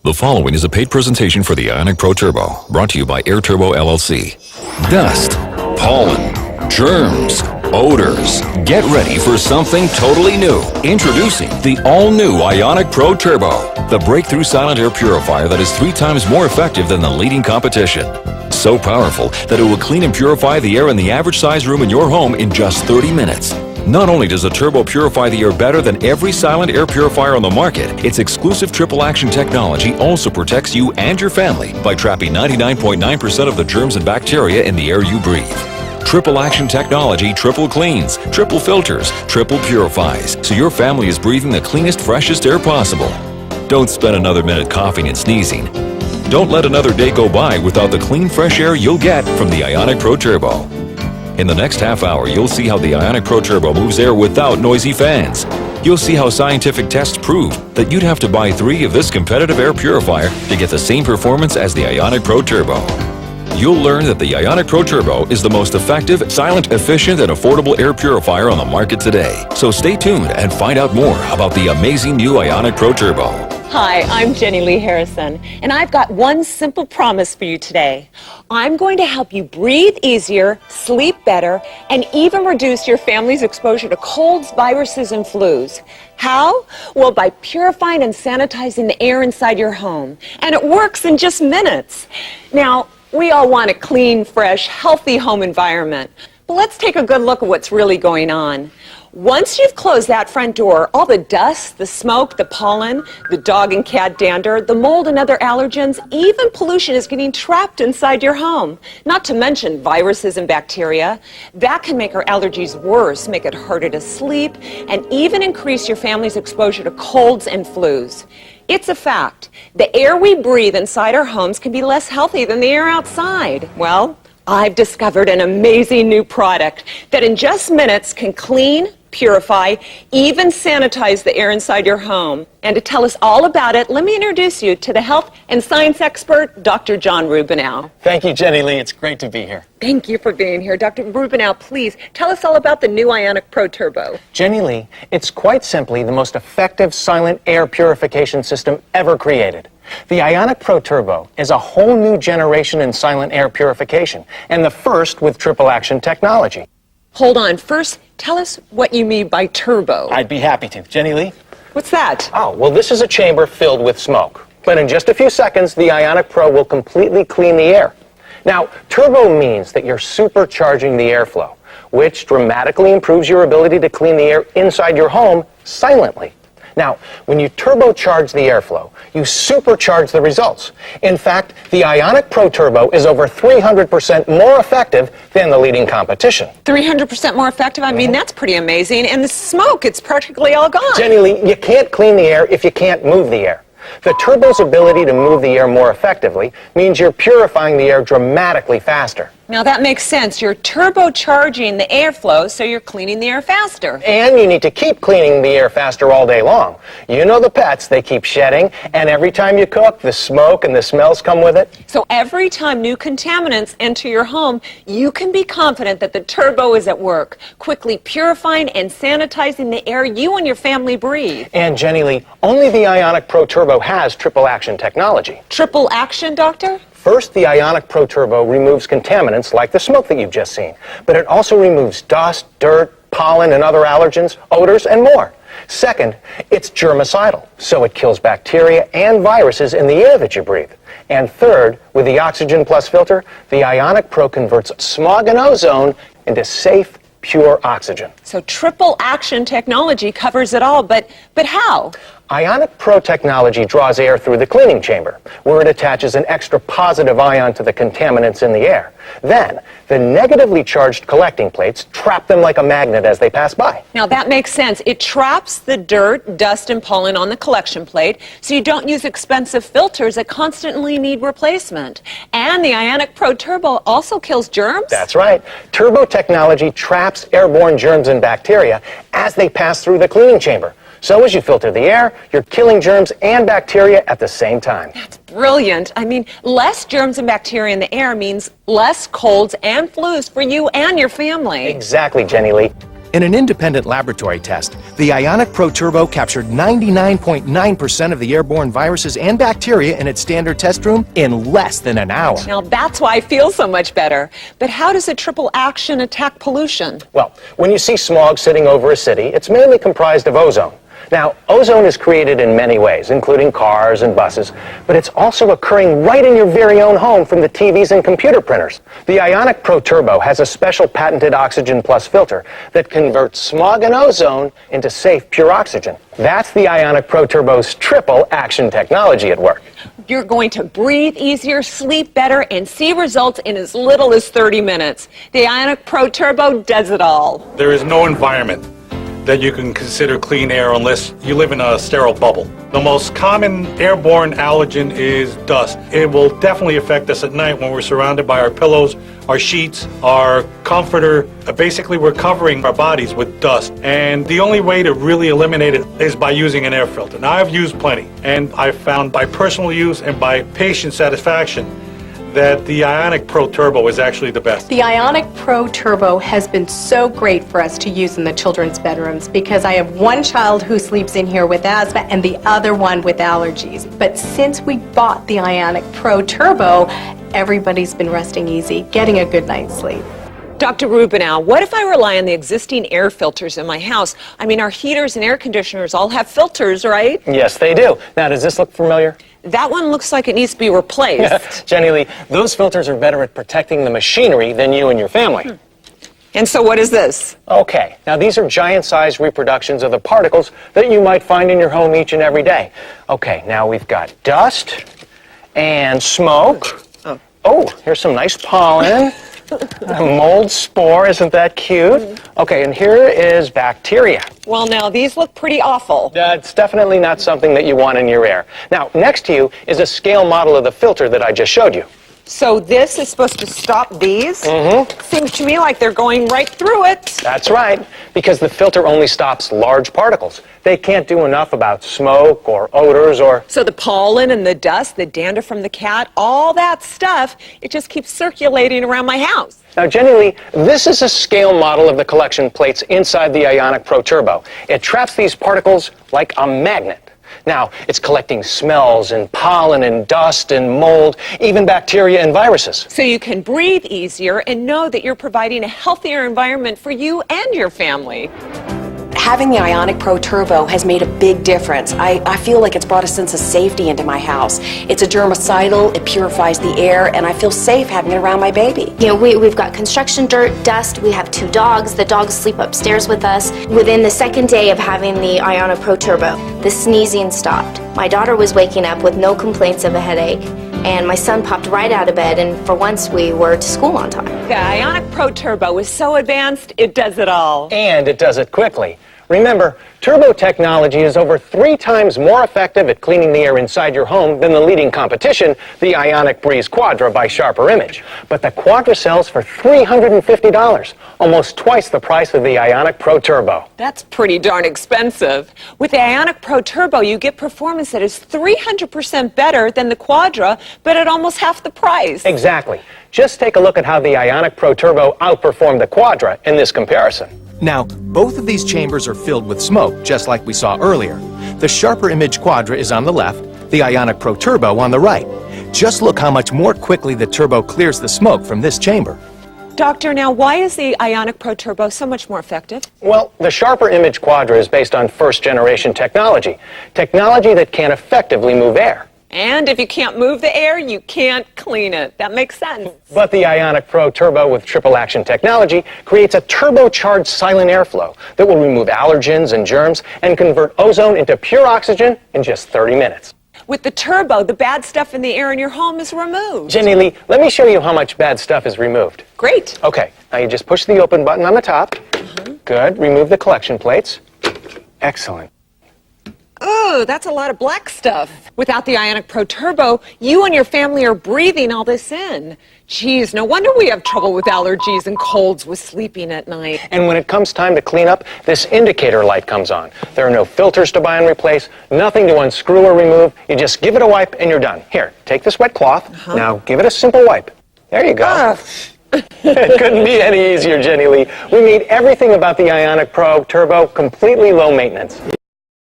The following is a paid presentation for the Ionic Pro Turbo, brought to you by Air Turbo LLC. Dust, pollen, germs, odors. Get ready for something totally new. Introducing the all-new Ionic Pro Turbo, the breakthrough silent air purifier that is 3 times more effective than the leading competition. So powerful that it will clean and purify the air in the average size room in your home in just 30 minutes. Not only does the Turbo purify the air better than every silent air purifier on the market, its exclusive triple action technology also protects you and your family by trapping 99.9% of the germs and bacteria in the air you breathe. Triple action technology triple cleans, triple filters, triple purifies, so your family is breathing the cleanest, freshest air possible. Don't spend another minute coughing and sneezing. Don't let another day go by without the clean, fresh air you'll get from the Ionic Pro Turbo. In the next half hour, you'll see how the Ionic Pro Turbo moves air without noisy fans. You'll see how scientific tests prove that you'd have to buy 3 of this competitive air purifier to get the same performance as the Ionic Pro Turbo. You'll learn that the Ionic Pro Turbo is the most effective, silent, efficient, and affordable air purifier on the market today. So stay tuned and find out more about the amazing new Ionic Pro Turbo. Hi, I'm Jenny Lee Harrison, and I've got one simple promise for you today. I'm going to help you breathe easier, sleep better, and even reduce your family's exposure to colds, viruses, and flus. How? Well, by purifying and sanitizing the air inside your home. And it works in just minutes. Now, we all want a clean, fresh, healthy home environment. But let's take a good look at what's really going on. Once you've closed that front door, all the dust, the smoke, the pollen, the dog and cat dander, the mold and other allergens, even pollution is getting trapped inside your home. Not to mention viruses and bacteria. That can make our allergies worse, make it harder to sleep, and even increase your family's exposure to colds and flus. It's a fact. The air we breathe inside our homes can be less healthy than the air outside. Well, I've discovered an amazing new product that in just minutes can clean, purify, even sanitize the air inside your home. And to tell us all about it, let me introduce you to the health and science expert, Dr. John Rubinow. Thank you, Jenny Lee. It's great to be here. Thank you for being here. Dr. Rubinow, please tell us all about the new Ionic Pro Turbo. Jenny Lee, it's quite simply the most effective silent air purification system ever created. The Ionic Pro Turbo is a whole new generation in silent air purification, and the first with triple action technology. Hold on. First, tell us what you mean by turbo. I'd be happy to. Jenny Lee? What's that? Oh, well, this is a chamber filled with smoke. But in just a few seconds, the Ionic Pro will completely clean the air. Now, turbo means that you're supercharging the airflow, which dramatically improves your ability to clean the air inside your home silently. Now, when you turbocharge the airflow, you supercharge the results. In fact, the Ionic Pro Turbo is over 300% more effective than the leading competition. 300% more effective? I mean, that's pretty amazing. And the smoke, it's practically all gone. Jenny Lee, you can't clean the air if you can't move the air. The Turbo's ability to move the air more effectively means you're purifying the air dramatically faster. Now that makes sense. You're turbocharging the airflow, so you're cleaning the air faster. And you need to keep cleaning the air faster all day long. You know the pets, they keep shedding, and every time you cook, the smoke and the smells come with it. So every time new contaminants enter your home, you can be confident that the Turbo is at work, quickly purifying and sanitizing the air you and your family breathe. And Jenny Lee, only the Ionic Pro Turbo has triple action technology. Triple action, Doctor? First, the Ionic Pro Turbo removes contaminants like the smoke that you've just seen, but it also removes dust, dirt, pollen, and other allergens, odors, and more. Second, it's germicidal, so it kills bacteria and viruses in the air that you breathe. And third, with the Oxygen Plus filter, the Ionic Pro converts smog and ozone into safe, pure oxygen. So triple action technology covers it all, but how? Ionic Pro technology draws air through the cleaning chamber, where it attaches an extra positive ion to the contaminants in the air. Then, the negatively charged collecting plates trap them like a magnet as they pass by. Now that makes sense. It traps the dirt, dust, and pollen on the collection plate, so you don't use expensive filters that constantly need replacement. And the Ionic Pro Turbo also kills germs? That's right. Turbo technology traps airborne germs and bacteria as they pass through the cleaning chamber. So as you filter the air, you're killing germs and bacteria at the same time. That's brilliant. I mean, less germs and bacteria in the air means less colds and flus for you and your family. Exactly, Jenny Lee. In an independent laboratory test, the Ionic Pro Turbo captured 99.9% of the airborne viruses and bacteria in its standard test room in less than an hour. Now that's why I feel so much better. But how does a triple action attack pollution? Well, when you see smog sitting over a city, it's mainly comprised of ozone. Now, ozone is created in many ways, including cars and buses, but it's also occurring right in your very own home from the TVs and computer printers. The Ionic Pro Turbo has a special patented Oxygen Plus filter that converts smog and ozone into safe, pure oxygen. That's the Ionic Pro Turbo's triple action technology at work. You're going to breathe easier, sleep better, and see results in as little as 30 minutes. The Ionic Pro Turbo does it all. There is no environment that you can consider clean air unless you live in a sterile bubble. The most common airborne allergen is dust. It will definitely affect us at night when we're surrounded by our pillows, our sheets, our comforter. Basically, we're covering our bodies with dust. And the only way to really eliminate it is by using an air filter. Now, I've used plenty, and I've found by personal use and by patient satisfaction that the Ionic Pro Turbo is actually the best. The Ionic Pro Turbo has been so great for us to use in the children's bedrooms because I have one child who sleeps in here with asthma and the other one with allergies. But since we bought the Ionic Pro Turbo, everybody's been resting easy, getting a good night's sleep. Dr. Rubinow, what if I rely on the existing air filters in my house? I mean, our heaters and air conditioners all have filters, right? Yes, they do. Now, does this look familiar? That one looks like it needs to be replaced. Jenny Lee, those filters are better at protecting the machinery than you and your family. And so what is this? Okay, now these are giant-sized reproductions of the particles that you might find in your home each and every day. Okay, now we've got dust and smoke. Oh, here's some nice pollen. A mold spore, isn't that cute? Okay, and here is bacteria. Well, now, these look pretty awful. It's definitely not something that you want in your air. Now, next to you is a scale model of the filter that I just showed you. So this is supposed to stop these? Mm-hmm. Seems to me like they're going right through it. That's right, because the filter only stops large particles. They can't do enough about smoke or odors or... So the pollen and the dust, the dander from the cat, all that stuff, it just keeps circulating around my house. Now, Jenny Lee, this is a scale model of the collection plates inside the Ionic Pro Turbo. It traps these particles like a magnet. Now, it's collecting smells and pollen and dust and mold, even bacteria and viruses. So you can breathe easier and know that you're providing a healthier environment for you and your family. Having the Ionic Pro Turbo has made a big difference. I feel like it's brought a sense of safety into my house. It's a germicidal, it purifies the air, and I feel safe having it around my baby. You know, we've got construction dirt, dust, we have 2 dogs. The dogs sleep upstairs with us. Within the second day of having the Ionic Pro Turbo, the sneezing stopped. My daughter was waking up with no complaints of a headache, and my son popped right out of bed, and for once we were to school on time. The Ionic Pro Turbo is so advanced, it does it all. And it does it quickly. Remember, turbo technology is over 3 times more effective at cleaning the air inside your home than the leading competition, the Ionic Breeze Quadra by Sharper Image. But the Quadra sells for $350, almost twice the price of the Ionic Pro Turbo. That's pretty darn expensive. With the Ionic Pro Turbo, you get performance that is 300% better than the Quadra, but at almost half the price. Exactly. Just take a look at how the Ionic Pro Turbo outperformed the Quadra in this comparison. Now, both of these chambers are filled with smoke, just like we saw earlier. The Sharper Image Quadra is on the left, the Ionic Pro Turbo on the right. Just look how much more quickly the Turbo clears the smoke from this chamber. Doctor, now why is the Ionic Pro Turbo so much more effective? Well, the Sharper Image Quadra is based on first-generation technology that can effectively move air. And if you can't move the air, you can't clean it. That makes sense. But the Ionic Pro Turbo with triple action technology creates a turbocharged silent airflow that will remove allergens and germs and convert ozone into pure oxygen in just 30 minutes. With the Turbo, the bad stuff in the air in your home is removed. Jenny Lee, let me show you how much bad stuff is removed. Great. Okay, now you just push the open button on the top. Good. Remove the collection plates. Excellent. Oh, that's a lot of black stuff. Without the Ionic Pro Turbo, you and your family are breathing all this in. Geez, no wonder we have trouble with allergies and colds with sleeping at night. And when it comes time to clean up, this indicator light comes on. There are no filters to buy and replace, nothing to unscrew or remove. You just give it a wipe and you're done. Here, take this wet cloth. Now give it a simple wipe. There you go. It couldn't be any easier, Jenny Lee. We made everything about the Ionic Pro Turbo completely low maintenance.